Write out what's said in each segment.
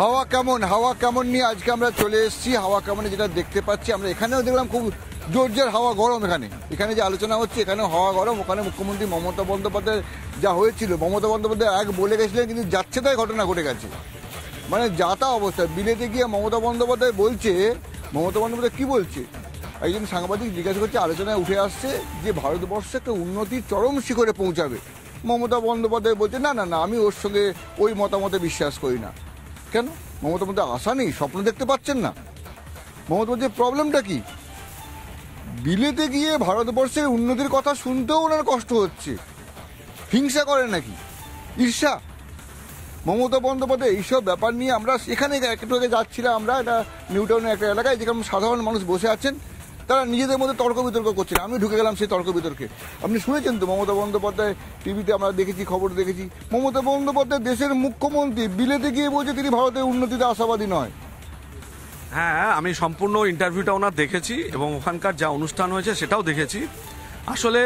হাওয়া কেমন নিয়ে আজকে আমরা চলে এসেছি। হাওয়া কেমনে যেটা দেখতে পাচ্ছি আমরা, এখানেও দেখলাম খুব জোর হাওয়া গরম। এখানে যে আলোচনা হচ্ছে এখানেও হাওয়া গরম। ওখানে মুখ্যমন্ত্রী মমতা বন্দ্যোপাধ্যায় যা হয়েছিল, মমতা বন্দ্যোপাধ্যায় এক বলে গেছিলেন, কিন্তু যাচ্ছে তাই ঘটনা ঘটে গেছে। মানে যাতা অবস্থা। বিলেতে গিয়ে মমতা বন্দ্যোপাধ্যায় বলছে, মমতা বন্দ্যোপাধ্যায় কি বলছে, একজন সাংবাদিক জিজ্ঞাসা করছে, আলোচনায় উঠে আসছে যে ভারতবর্ষ একটা উন্নতির চরম শিখরে পৌঁছাবে। মমতা বন্দ্যোপাধ্যায় বলছে না না না, আমি ওর সঙ্গে ওই মতামতে বিশ্বাস করি না। কেন? মমতা বন্দ্যোপাধ্যায় আশা নেই, স্বপ্ন দেখতে পাচ্ছেন না? মমতা বন্দ্যোপাধ্যায়ের প্রবলেমটা কি? বিলেতে গিয়ে ভারতবর্ষের উন্নতির কথা শুনতেও ওনার কষ্ট হচ্ছে। হিংসা করেন নাকি? ঈর্ষা? মমতা বন্দ্যোপাধ্যায় এইসব ব্যাপার নিয়ে আমরা এখানে একটু আগে যাচ্ছিলাম, আমরা এটা নিউটাউনের একটা এলাকায়, যেখানে সাধারণ মানুষ বসে আছেন, তারা নিজেদের মধ্যে তর্ক বিতর্ক করছেন। আমি ঢুকে গেলাম সেই তর্ক বিতর্কে। আপনি শুনেছেন তো, মমতা বন্দ্যোপাধ্যায় টিভিতে আমরা দেখেছি, খবর দেখেছি, মমতা বন্দ্যোপাধ্যায় দেশের মুখ্যমন্ত্রী বিলেতে গিয়ে বলছে তিনি ভারতের উন্নতিতে আশাবাদী নয়। হ্যাঁ, আমি সম্পূর্ণ ইন্টারভিউটা ওনার দেখেছি এবং ওখানকার যা অনুষ্ঠান হয়েছে সেটাও দেখেছি। আসলে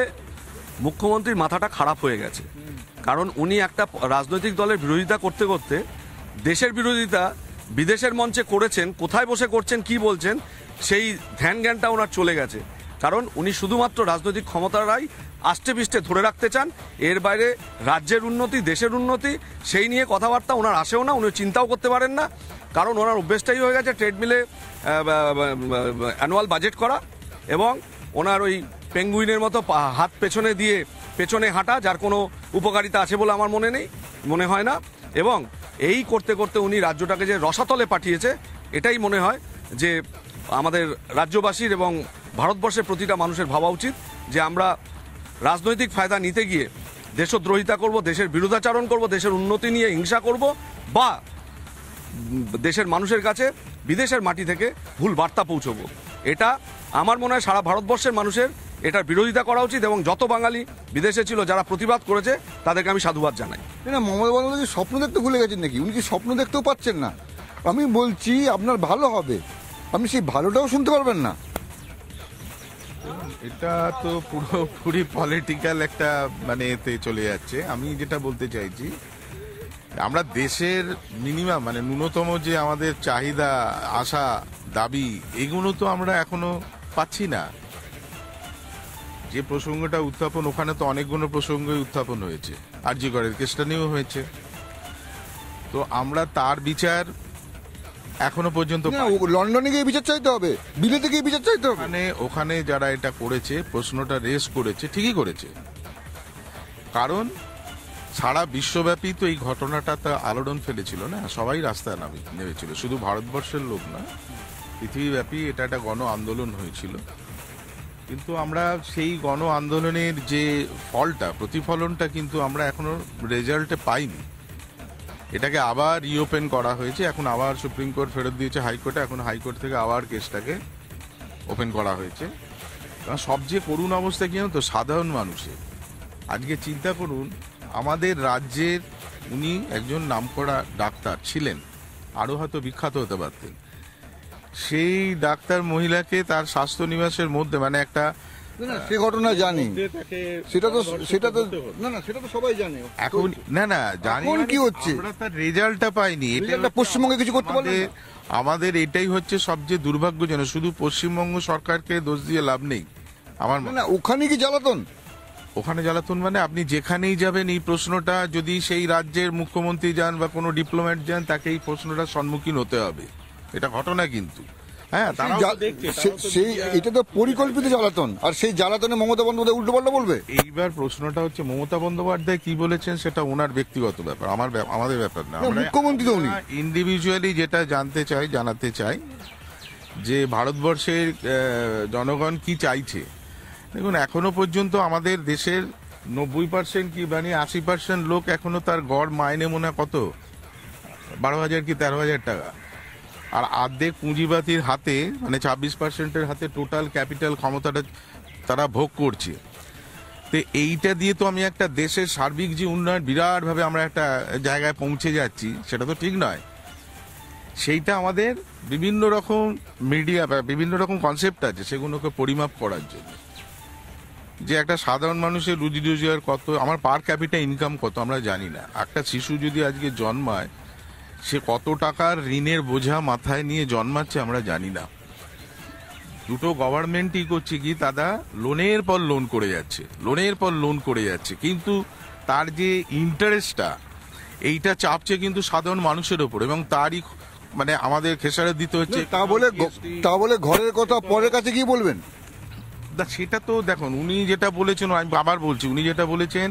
মুখ্যমন্ত্রীর মাথাটা খারাপ হয়ে গেছে, কারণ উনি একটা রাজনৈতিক দলের বিরোধিতা করতে করতে দেশের বিরোধিতা বিদেশের মঞ্চে করেছেন, কোথায় বসে করছেন, কি বলছেন, সেই ধ্যান জ্ঞানটা ওনার চলে গেছে। কারণ উনি শুধুমাত্র রাজনৈতিক ক্ষমতারাই আষ্টে পিষ্টে ধরে রাখতে চান। এর বাইরে রাজ্যের উন্নতি, দেশের উন্নতি, সেই নিয়ে কথাবার্তা ওনার আসেও না, উনি চিন্তাও করতে পারেন না। কারণ ওনার অভ্যেসটাই হয়ে গেছে ট্রেডমিলে অ্যানুয়াল বাজেট করা এবং ওনার ওই পেঙ্গুইনের মতো হাত পেছনে দিয়ে পেছনে হাঁটা, যার কোনো উপকারিতা আছে বলে আমার মনে হয় না। এবং এই করতে করতে উনি রাজ্যটাকে যে রসাতলে পাঠিয়েছে, এটাই মনে হয় যে আমাদের রাজ্যবাসীর এবং ভারতবর্ষের প্রতিটা মানুষের ভাবা উচিত যে আমরা রাজনৈতিক ফায়দা নিতে গিয়ে দেশদ্রোহিতা করব, দেশের বিরোধাচরণ করব, দেশের উন্নতি নিয়ে হিংসা করব, বা দেশের মানুষের কাছে বিদেশের মাটি থেকে ভুল বার্তা পৌঁছবো। এটা আমার মনে হয় সারা ভারতবর্ষের মানুষের এটার বিরোধিতা করা উচিত। এবং যত বাঙালি বিদেশে ছিল যারা প্রতিবাদ করেছে তাদেরকে আমি সাধুবাদ জানাই। না, মমতা বন্দ্যোপাধ্যায় স্বপ্ন দেখতে ভুলে গেছেন নাকি? উনি কি স্বপ্ন দেখতেও পাচ্ছেন না? আমি বলছি আপনার ভালো হবে, আপনি সেই ভালোটাও শুনতে পারবেন না। এটা তো পুরোপুরি পলিটিক্যাল একটা মানে এতে চলে যাচ্ছে। আমি যেটা বলতে চাইছি, আমরা দেশের মিনিমাম মানে ন্যূনতম যে আমাদের চাহিদা, আশা, দাবি, এগুলো তো আমরা এখনো পাচ্ছি না। যে প্রসঙ্গটা উত্থাপন, ওখানে তো অনেকগুলো প্রসঙ্গই উত্থাপন হয়েছে, আরজি করের কেসটা নিয়েও হয়েছে। তো আমরা তার বিচার এখনো পর্যন্ত লন্ডনে গিয়ে বিচার চাইতে হবে, বিলেতে গিয়ে বিচার চাইতে হবে। মানে ওখানে যারা এটা করেছে, প্রশ্নটা রেস করেছে, ঠিকই করেছে। কারণ সারা বিশ্বব্যাপী তো এই ঘটনাটা তা আলোড়ন ফেলেছিল না, সবাই রাস্তায় নেমেছিল, শুধু ভারতবর্ষের লোক না, পৃথিবীব্যাপী এটা একটা গণ আন্দোলন হয়েছিল। কিন্তু আমরা সেই গণ আন্দোলনের যে ফলটা, প্রতিফলনটা কিন্তু আমরা এখনো রেজাল্টে পাইনি। এটাকে আবার রিওপেন করা হয়েছে, এখন আবার সুপ্রিম কোর্ট ফেরত দিয়েছে হাইকোর্টে, এখন হাইকোর্ট থেকে আবার কেসটাকে ওপেন করা হয়েছে। সবচেয়ে করুণ অবস্থা কি জানো তো, সাধারণ মানুষের। আজকে চিন্তা করুন, আমাদের রাজ্যের উনি একজন নামকরা ডাক্তার ছিলেন, আরও হয়তো বিখ্যাত হতে পারতেন। সেই ডাক্তার মহিলাকে তার স্বাস্থ্য নিবাসের মধ্যে মানে একটা সে ঘটনা জানি, সেটা তো সবাই জানে। এখন না জানি কি হচ্ছে, আমরা তার রেজাল্টটা পাইনি। এটা পশ্চিমবঙ্গে কিছু করতে পারলে আমাদের এটাই হচ্ছে সবচেয়ে দুর্ভাগ্যজনক। শুধু পশ্চিমবঙ্গ সরকারকে দোষ দিয়ে লাভ নেই আমার। না, ওখানে কি জ্বালাতন? ওখানে জ্বালাতন মানে আপনি যেখানেই যাবেন এই প্রশ্নটা, যদি সেই রাজ্যের মুখ্যমন্ত্রী যান বা কোনো ডিপ্লোম্যাট যান, তাকে এই প্রশ্নটার সম্মুখীন হতে হবে। এটা ঘটনা কিন্তু। হ্যাঁ, এটা তো পরিকল্পিত জ্বালাতন, আর সেই জ্বালাতনে মমতা বন্দ্যোপাধ্যায় উল্টোপাল্টা বলবে। এইবার প্রশ্নটা হচ্ছে মমতা বন্দ্যোপাধ্যায় কি বলেছেন সেটা ওনার ব্যক্তিগত ব্যাপার, আমাদের ব্যাপার না। মুখ্যমন্ত্রী তো উনি ইন্ডিভিজুয়ালি যেটা জানাতে চাই যে ভারতবর্ষের জনগণ কি চাইছে। দেখুন, এখনো পর্যন্ত আমাদের দেশের 90% কি মানে 80% লোক এখনো তার গড় মাইনে মনে কত 12,000 কি 13,000 টাকা, আর অর্ধেক পুঁজিবাতির হাতে মানে 26%-এর হাতে টোটাল ক্যাপিটাল ক্ষমতাটা তারা ভোগ করছে। তো এইটা দিয়ে তো আমি একটা দেশের সার্বিক যে উন্নয়ন, বিরাটভাবে আমরা একটা জায়গায় পৌঁছে যাচ্ছি, সেটা তো ঠিক নয়। সেইটা আমাদের বিভিন্ন রকম মিডিয়া বা বিভিন্ন রকম কনসেপ্ট আছে, সেগুলোকে পরিমাপ করার জন্য। যে একটা সাধারণ মানুষের রুজি রোজগার কত, আমার পার ক্যাপিটা ইনকাম কত আমরা জানি না। একটা শিশু যদি আজকে জন্মায়, সে কত টাকার ঋণের বোঝা মাথায় নিয়ে জন্মাচ্ছে আমরা জানি না। দুটো গভর্নমেন্টই করছে কি, দাদা লোনের পর লোন করে যাচ্ছে, লোনের পর লোন করে যাচ্ছে, কিন্তু তার যে ইন্টারেস্টটা এইটা চাপছে কিন্তু সাধারণ মানুষের ওপর, এবং তারই মানে আমাদের খেসারত দিতে হচ্ছে। তা বলে ঘরের কথা পরের কাছে কি বলবেন? সেটা তো দেখুন, উনি যেটা বলেছেন, আমি আবার বলছি, উনি যেটা বলেছেন,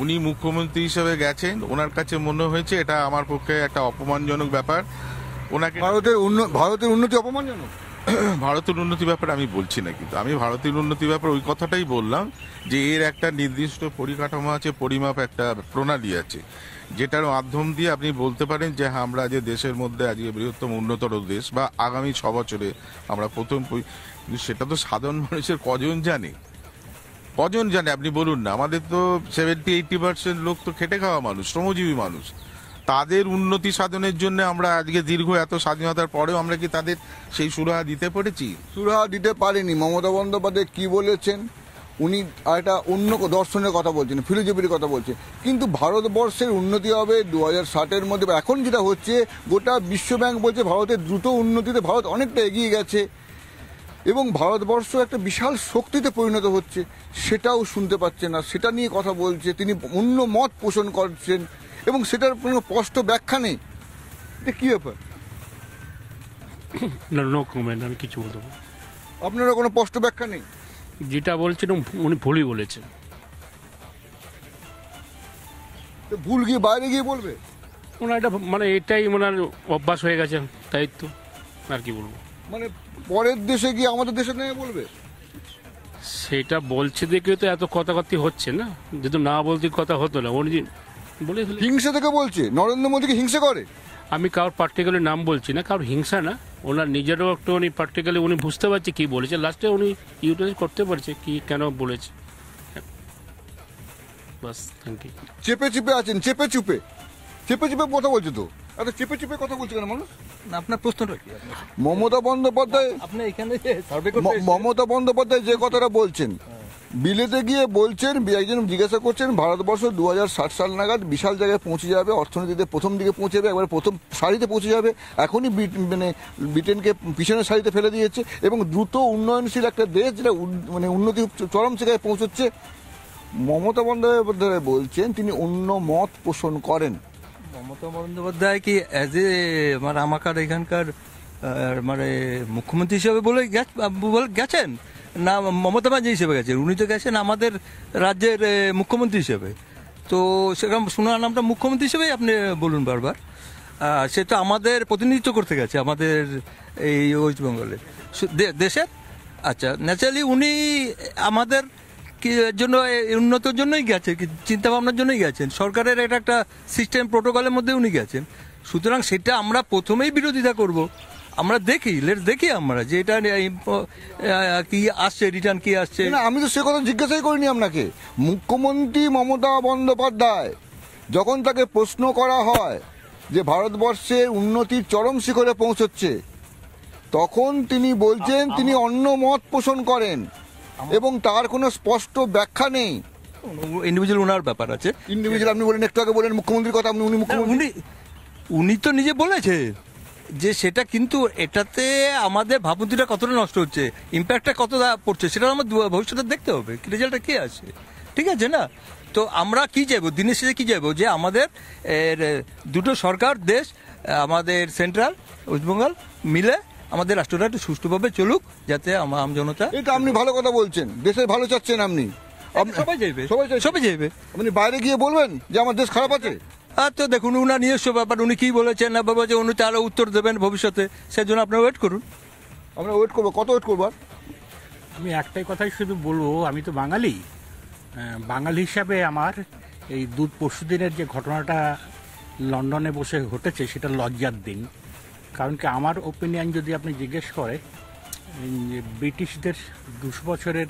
উনি মুখ্যমন্ত্রী হিসেবে গেছেন, ওনার কাছে মনে হয়েছে এটা আমার পক্ষে একটা অপমানজনক ব্যাপার। ওনাকে ভারতের উন্নতি অপমানজনক? ভারতের উন্নতি ব্যাপারে আমি বলছি না, কিন্তু আমি ভারতের উন্নতি ব্যাপারে ওই কথাটাই বললাম যে এর একটা নির্দিষ্ট পরিকাঠামো আছে, পরিমাপ, একটা প্রণালী আছে, যেটার মাধ্যম দিয়ে আপনি বলতে পারেন যে হ্যাঁ, আমরা যে দেশের মধ্যে আজকে বৃহত্তম উন্নতর দেশ, বা আগামী 6 বছরে আমরা প্রথম, কিন্তু সেটা তো সাধারণ মানুষের কজন জানে? আপনি বলুন না। আমাদের তো 70-80% লোক তো খেটে খাওয়া মানুষ, শ্রমজীবী মানুষ। তাদের উন্নতি সাধনের জন্য আমরা আজকে দীর্ঘ এত স্বাধীনতার পরেও আমরা কি তাদের সেই সুরাহা দিতে পেরেছি? সুরাহা দিতে পারেনি। মমতা বন্দ্যোপাধ্যায় কি বলেছেন, উনি একটা অন্য দর্শনের কথা বলছেন, ফিলোসফির কথা বলছেন, কিন্তু ভারতবর্ষের উন্নতি হবে 2060-এর মধ্যে। এখন যেটা হচ্ছে, গোটা বিশ্বব্যাংক বলছে ভারতের দ্রুত উন্নতিতে ভারত অনেকটা এগিয়ে গেছে এবং ভারতবর্ষ একটা বিশাল শক্তিতে পরিণত হচ্ছে, সেটাও শুনতে পাচ্ছে না। সেটা নিয়ে কথা বলছে, তিনি অন্য মত পোষণ করছেন এবং সেটার কোনো স্পষ্ট ব্যাখ্যা নেই। এটা কি ব্যাপার? নো কমেন্ট, আমি কিছু বলতে পারবো। আপনারা কোনো স্পষ্ট ব্যাখ্যা নেই? যেটা বলছেন উনি ভুলই বলেছেন। তো ভুল গিয়ে বাইরে গিয়ে বলবে? ওনার এটা মানে এটাই ওনার অভ্যাস হয়ে গেছে, তাই তো আর কি বলবো। মানে পরের দেশে গিয়ে আমাদের দেশে নিয়ে বলবে? সেটা বলছে দেখে তো এত কথাবার্তি হচ্ছে না, যদি না বলতে কথা হতো না। উনি বলে ফেলে। হিংসা থেকে বলছে, নরেন্দ্র মোদীকে হিংসা করে। আমি কারোর পার্টিকুলার নাম বলছি না, কারোর হিংসা না, ওনার নিজেরও একটু উনি পার্টিকুলার উনি বুঝতে পারছে কি বলেছে, লাস্টে উনি ইউটিলাইজ করতে পারছে কি কেন বলেছে। বাস, থ্যাংক ইউ। চেপে চেপে আছেন, চেপে চুপে কথা বলছে তো। এত চেপে চেপে কথা বলছে কেন মানুষ? আপনার প্রশ্নটা কি? মমতা বন্দ্যোপাধ্যায় আপনি এখানে সার্ভে করতে মমতা বন্দ্যোপাধ্যায় যে কথাটা বলছেন, বিলেতে গিয়ে বলছেন, একজন জিজ্ঞাসা করছেন ভারতবর্ষ 2060 সাল নাগাদ বিশাল জায়গায় পৌঁছে যাবে, অর্থনীতিতে প্রথম দিকে পৌঁছে যাবে, একবার প্রথম সারিতে পৌঁছে যাবে। এখনই মানে ব্রিটেনকে পিছনের সারিতে ফেলে দিয়েছে এবং দ্রুত উন্নয়নশীল একটা দেশ, যেটা মানে উন্নতি চরম জায়গায় পৌঁছচ্ছে। মমতা বন্দ্যোপাধ্যায় বলছেন তিনি অন্য মত পোষণ করেন। মমতা বন্দ্যোপাধ্যায় কি অ্যাজ এ মানে আমাকার এখানকার মানে মুখ্যমন্ত্রী হিসেবে বলে গেছেন, না মমতা ব্যানার্জি হিসেবে গেছেন? উনি তো গেছেন আমাদের রাজ্যের মুখ্যমন্ত্রী হিসেবে, তো সেরকম শোনার নামটা মুখ্যমন্ত্রী হিসেবেই আপনি বলুন বারবার। সে তো আমাদের প্রতিনিধিত্ব করতে গেছে আমাদের এই ওয়েস্ট বেঙ্গলে দেশের। আচ্ছা, ন্যাচারালি উনি আমাদের কি জন্য, উন্নতির জন্যই গেছেন, চিন্তা ভাবনার জন্যই গেছেন, সরকারের এটা একটা সিস্টেম প্রোটোকলের মধ্যে উনি গেছেন। সুতরাং সেটা আমরা প্রথমেই বিরোধিতা করব। আমরা দেখি আমরা যে এটা কি আসছে, রিটার্ন কি আসছে। না, আমি তো সে কথা জিজ্ঞাসাই করিনি আপনাকে। মুখ্যমন্ত্রী মমতা বন্দ্যোপাধ্যায় যখন তাকে প্রশ্ন করা হয় যে ভারতবর্ষের উন্নতির চরম শিখরে পৌঁছচ্ছে, তখন তিনি বলছেন তিনি অন্য মত পোষণ করেন এবং তার কোনো স্পষ্ট ব্যাখ্যা নেই। ইন্ডিভিজুয়াল ওনার ব্যাপার আছে। ইন্ডিভিজুয়াল আপনি বলেন, একটু আগে বলেন মুখ্যমন্ত্রীর কথা, আপনি উনি তো নিজে বলেছে যে সেটা, কিন্তু এটাতে আমাদের ভাবমূর্তিটা কতটা নষ্ট হচ্ছে, ইম্প্যাক্টটা কতটা পড়ছে, সেটা আমার ভবিষ্যতে দেখতে হবে, রেজাল্টটা কি আসে। ঠিক আছে না? তো আমরা কি চাইবো দিনের শেষে, কি চাইবো যে আমাদের দুটো সরকার দেশ, আমাদের সেন্ট্রাল ওয়েস্টবেঙ্গল মিলে আমাদের রাষ্ট্রটা একটু সুষ্ঠুভাবে চলুক, যাতে আম জনতা। এটা আপনি ভালো কথা বলছেন, দেশের ভালো চাচ্ছেন আপনি। সবাই চাইবে, সবাই চাইবে। আপনি বাইরে গিয়ে বলবেন যে আমার দেশ খারাপ আছে? আচ্ছা দেখুন, উনার নিজস্ব ব্যাপার, উনি কি বলেছেন না বাবা, যে উনি তাহলে উত্তর দেবেন ভবিষ্যতে, সেজন্য আপনারা ওয়েট করুন। আমরা ওয়েট করবো। কত ওয়েট করবো? আমি একটাই কথাই শুধু বলবো, আমি তো বাঙালি, বাঙালি হিসাবে আমার এই পরশুদিনের যে ঘটনাটা লন্ডনে বসে ঘটেছে, সেটা লজ্জার দিন। কারণ কি, আমার ওপিনিয়ন যদি আপনি জিজ্ঞেস করে, ব্রিটিশদের 200 বছরের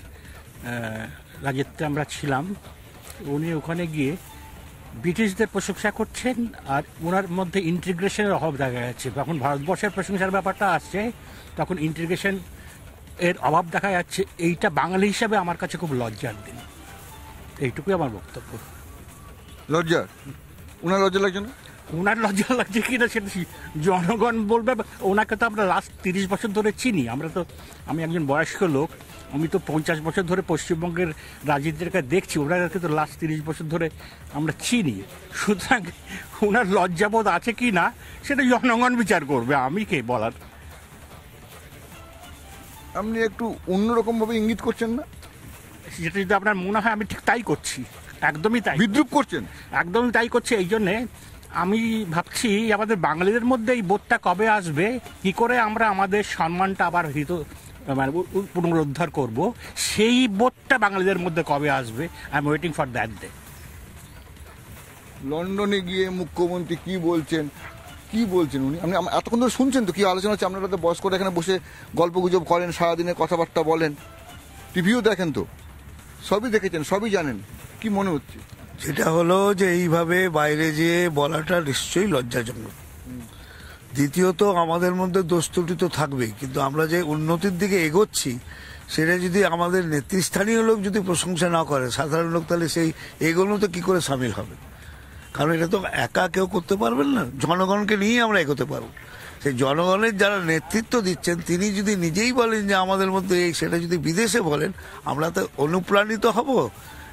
রাজত্বে আমরা ছিলাম, উনি ওখানে গিয়ে ব্রিটিশদের প্রশংসা করছেন আর ওনার মধ্যে ইন্টিগ্রেশনের অভাব দেখা যাচ্ছে। যখন ভারতবর্ষের প্রশংসার ব্যাপারটা আসছে, তখন ইন্টিগ্রেশন এর অভাব দেখা যাচ্ছে। এইটা বাঙালি হিসাবে আমার কাছে খুব লজ্জার দিন। এইটুকুই আমার বক্তব্য। লজ্জার? ওনার লজ্জা লাগছে না? ওনার লজ্জা লাগছে কিনা সেটা জনগণ বলবে। ওনাকে তো আমরা লাস্ট 30 বছর ধরে চিনি। আমি একজন বয়স্ক লোক, আমি তো 50 বছর ধরে পশ্চিমবঙ্গের রাজনীতিটাকে দেখছি, ওনাকে তো লাস্ট 30 বছর ধরে আমরা চিনি। সুতরাং ওনার লজ্জাবোধ আছে কি না সেটা জনগণ বিচার করবে, আমি কে বলার। আপনি একটু অন্যরকম ভাবে ইঙ্গিত করছেন না? যেটা যদি আপনার মনে হয় আমি ঠিক তাই করছি, একদমই তাই, বিদ্রুপ করছেন। একদমই তাই করছি। এই জন্যে আমি ভাবছি আমাদের বাঙালিদের মধ্যে এই বোধটা কবে আসবে, কি করে আমরা আমাদের সম্মানটা আবার মানে পুনরুদ্ধার করব, সেই বোধটা বাঙালিদের মধ্যে কবে আসবে। I am waiting for that day. লন্ডনে গিয়ে মুখ্যমন্ত্রী কি বলছেন উনি? আপনি এতক্ষণ ধরে শুনছেন তো কি আলোচনা হচ্ছে? আপনারা তো বয়স্করা এখানে বসে গল্প গুজব করেন, সারাদিনের কথাবার্তা বলেন, টিভিও দেখেন, তো সবই দেখেছেন, সবই জানেন। কি মনে হচ্ছে? যেটা হলো যে এইভাবে বাইরে যেয়ে বলাটা নিশ্চয়ই লজ্জাজনক। দ্বিতীয়ত আমাদের মধ্যে দোষ ত্রুটি তো থাকবেই, কিন্তু আমরা যে উন্নতির দিকে এগোচ্ছি সেটা যদি আমাদের নেতৃস্থানীয় লোক যদি প্রশংসা না করে, সাধারণ লোক তাহলে সেই এগোনোতে কি করে সামিল হবে? কারণ এটা তো একা কেউ করতে পারবেন না, জনগণকে নিয়েই আমরা এগোতে পারবো। সেই জনগণের যারা নেতৃত্ব দিচ্ছেন তিনি যদি নিজেই বলেন যে আমাদের মধ্যে এই, সেটা যদি বিদেশে বলেন, আমরা তো অনুপ্রাণিত হব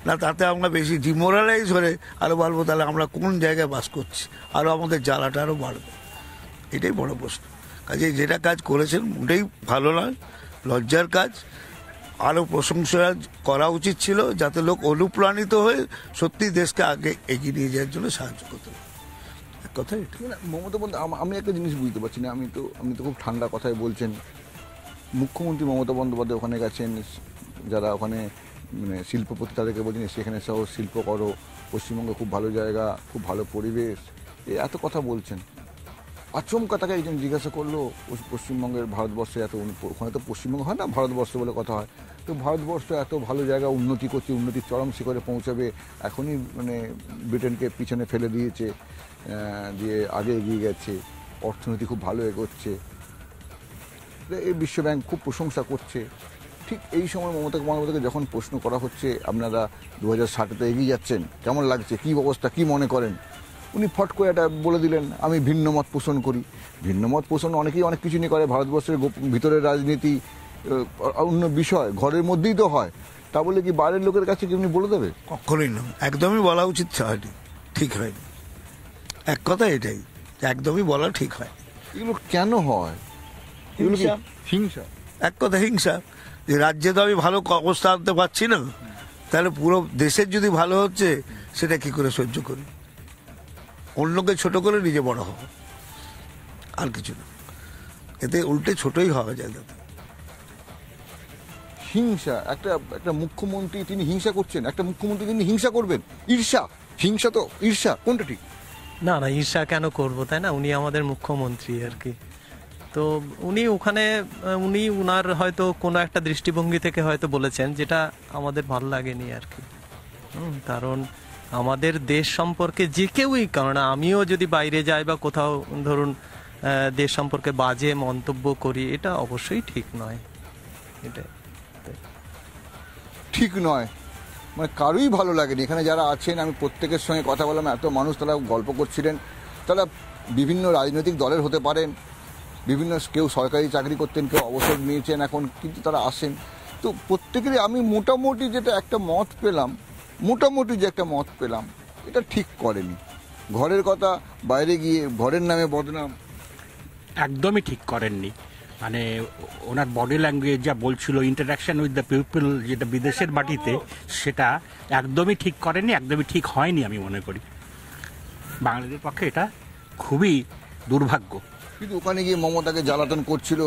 না, তাতে আমরা বেশি ডিমোরালাইজ হয়ে আরো বলবো তাহলে আমরা কোন জায়গায় বাস করছি, আরো আমাদের জ্বালাটা আরো বাড়বে। এটাই বড় প্রশ্ন। কাজে যেটা কাজ করেছেন ওটাই ভালো নয়, লজ্জার কাজ। আরো প্রশংসা করা উচিত ছিল, যাতে লোক অনুপ্রাণিত হয়ে সত্যি দেশকে আগে এগিয়ে নিয়ে যাওয়ার জন্য সাহায্য করতে পারে। এক কথা এটা। মমতা বন্দ্যোপাধ্যায়, আমি একটা জিনিস বুঝতে পারছি না। আপনি তো খুব ঠান্ডা কথায় বলছেন। মুখ্যমন্ত্রী মমতা বন্দ্যোপাধ্যায় ওখানে গেছেন, যারা ওখানে মানে শিল্পপতি তাদেরকে বলছেন সেখানে সহ শিল্প করো, পশ্চিমবঙ্গ খুব ভালো জায়গা, খুব ভালো পরিবেশ, এত কথা বলছেন। আচমকা তাকে একজন জিজ্ঞাসা করলো পশ্চিমবঙ্গের, ভারতবর্ষে এত, ওখানে তো পশ্চিমবঙ্গ হয় না, ভারতবর্ষ বলে কথা হয়, তো ভারতবর্ষ এত ভালো জায়গা, উন্নতি করছে, উন্নতির চরম শিখরে পৌঁছাবে, এখনই মানে ব্রিটেনকে পিছনে ফেলে দিয়েছে, দিয়ে আগে এগিয়ে গেছে, অর্থনীতি খুব ভালো এগোচ্ছে, এই বিশ্বব্যাংক খুব প্রশংসা করছে। ঠিক এই সময় মমতা বন্দ্যোপাধ্যায়কে যখন প্রশ্ন করা হচ্ছে আপনারা 2060-এ এগিয়ে যাচ্ছেন, কেমন লাগছে, কী অবস্থা, কী মনে করেন, উনি ফট করে এটা বলে দিলেন আমি ভিন্ন মত পোষণ করি। ভিন্ন মত পোষণ অনেকেই অনেক কিছু নিয়ে করে, ভারতবর্ষের ভিতরের রাজনীতি অন্য বিষয়, ঘরের মধ্যেই তো হয়, তা বলে কি বাইরের লোকের কাছে কি উনি বলে দেবে? কখনোই না, একদমই বলা উচিত হয়নি, ঠিক হয়নি। এক কথা এটাই, একদমই বলা ঠিক হয়। এগুলো কেন হয়? এগুলো কি হিংসা? এক কথা হিংসা, যে রাজ্যে তো আমি ভালো অবস্থা আনতে পারছি না, তাহলে পুরো দেশের যদি ভালো হচ্ছে সেটা কি করে সহ্য করি? অন্যকে ছোট করে নিজে বড় হওয়া, আর কিছু না। এতে উল্টে ছোটই হওয়া যায়। হিংসা, একটা মুখ্যমন্ত্রী তিনি হিংসা করছেন, একটা মুখ্যমন্ত্রী তিনি হিংসা করবেন, ঈর্ষা, হিংসা তো ঈর্ষা, কোনটা ঠিক? না না, ঈর্ষা কেন করবো, তাই না? উনি আমাদের মুখ্যমন্ত্রী আর কি। তো উনি ওখানে উনার হয়তো কোনো একটা দৃষ্টিভঙ্গি থেকে হয়তো বলেছেন যেটা আমাদের ভালো লাগেনি আর কি। কারণ আমাদের দেশ সম্পর্কে যে কেউই, কারণ আমিও যদি বাইরে যাই বা কোথাও ধরুন দেশ সম্পর্কে বাজে মন্তব্য করি, এটা অবশ্যই ঠিক নয়। এটা ঠিক নয় মানে কারোই ভালো লাগেনি। এখানে যারা আছেন আমি প্রত্যেকের সঙ্গে কথা বললাম, এত মানুষ তারা গল্প করছিলেন, তারা বিভিন্ন রাজনৈতিক দলের হতে পারেন, বিভিন্ন কেউ সরকারি চাকরি করতেন, কেউ অবসর নিয়েছেন এখন, কিন্তু তারা আসেন। তো প্রত্যেকেরই আমি মোটামুটি যেটা একটা মত পেলাম, এটা ঠিক করেনি। ঘরের কথা বাইরে গিয়ে ঘরের নামে বদনাম, একদমই ঠিক করেননি। মানে ওনার বডি ল্যাঙ্গুয়েজ যা বলছিল, ইন্টারাকশন উইথ দ্য পিপল, যেটা বিদেশের মাটিতে, সেটা একদমই ঠিক করেননি, একদমই ঠিক হয়নি আমি মনে করি। বাঙালিদের পক্ষে এটা খুবই দুর্ভাগ্য। কিন্তু ওখানে গিয়ে মমতাকে জ্বালাতন করছিল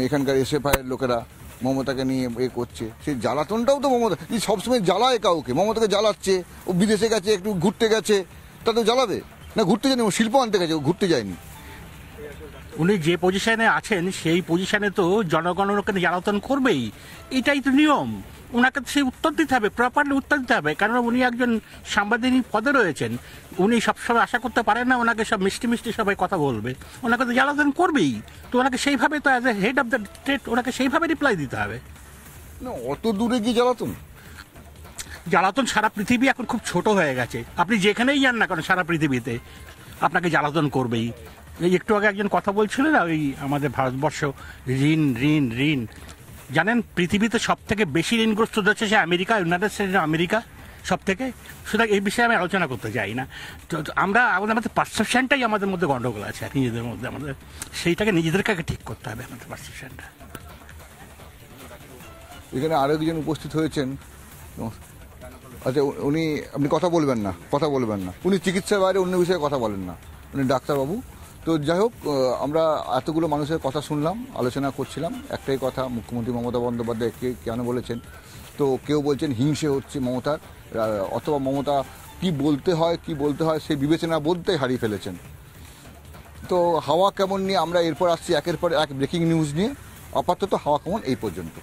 এখানকার এসএফআইয়ের লোকেরা, মমতাকে নিয়ে করছে, সেই জ্বালাতনটাও তো মমতা সবসময় জ্বালায় কাউকে, মমতাকে জ্বালাচ্ছে। ও বিদেশে গেছে, একটু ঘুরতে গেছে, তাতেও জ্বালাবে না? ঘুরতে যায়নি, ও শিল্প আনতে গেছে, ও ঘুরতে যায়নি। উনি যে পজিশনে আছেন সেই পজিশনে তো জনগণ ওকে জ্বালাতন করবেই, এটাই তো নিয়ম। ওনাকে সেই উত্তর দিতে হবে, প্রপারলি উত্তর দিতে হবে, কারণ উনি একজন সাংবাদিক পদে রয়েছেন। উনি সবসময় আশা করতে পারেন না ওনাকে সব মিষ্টি মিষ্টি সবাই কথা বলবে, ওনাকে তো জ্বালাতন করবেই। তো ওনাকে সেইভাবে তো as a head of the state ওনাকে সেইভাবে রিপ্লাই দিতে হবে। না অত দূরে গিয়ে জ্বালাতন সারা পৃথিবী এখন খুব ছোট হয়ে গেছে। আপনি যেখানেই যান না কেন সারা পৃথিবীতে, আপনাকে জ্বালাতন করবেই। এই একটু আগে একজন কথা বলছিল না, ওই আমাদের ভারতবর্ষ ঋণ ঋণ ঋণ, জানেন পৃথিবীতে সব থেকে বেশি ঋণগ্রস্ত হচ্ছে সে আমেরিকা, ইউনাইটেড স্টেটস আমেরিকা সব থেকে। সুতরাং এই বিষয়ে আমি আলোচনা করতে চাই না। তো আমরা আমাদের পারসেপশনটাই আমাদের মধ্যে গন্ডগোল আছে নিজেদের মধ্যে, আমাদের সেইটাকে নিজেদেরকে আগে ঠিক করতে হবে, আমাদের পারসেপশনটা। এখানে আরো একজন উপস্থিত হয়েছেন। আচ্ছা, উনি আপনি কথা বলবেন না, উনি চিকিৎসার বাইরে অন্য বিষয়ে কথা বলেন না, উনি ডাক্তারবাবু। তো যাই হোক, আমরা এতগুলো মানুষের কথা শুনলাম, আলোচনা করছিলাম। একটাই কথা, মুখ্যমন্ত্রী মমতা বন্দ্যোপাধ্যায় কেন বলেছেন, তো কেউ বলছেন হিংসে হচ্ছে মমতার, অথবা মমতা কি বলতে হয় সেই বিবেচনা বলতেই হারিয়ে ফেলেছেন। তো হাওয়া কেমন নিয়ে আমরা এরপর আসছি একের পর এক ব্রেকিং নিউজ নিয়ে। আপাতত হাওয়া কেমন এই পর্যন্ত।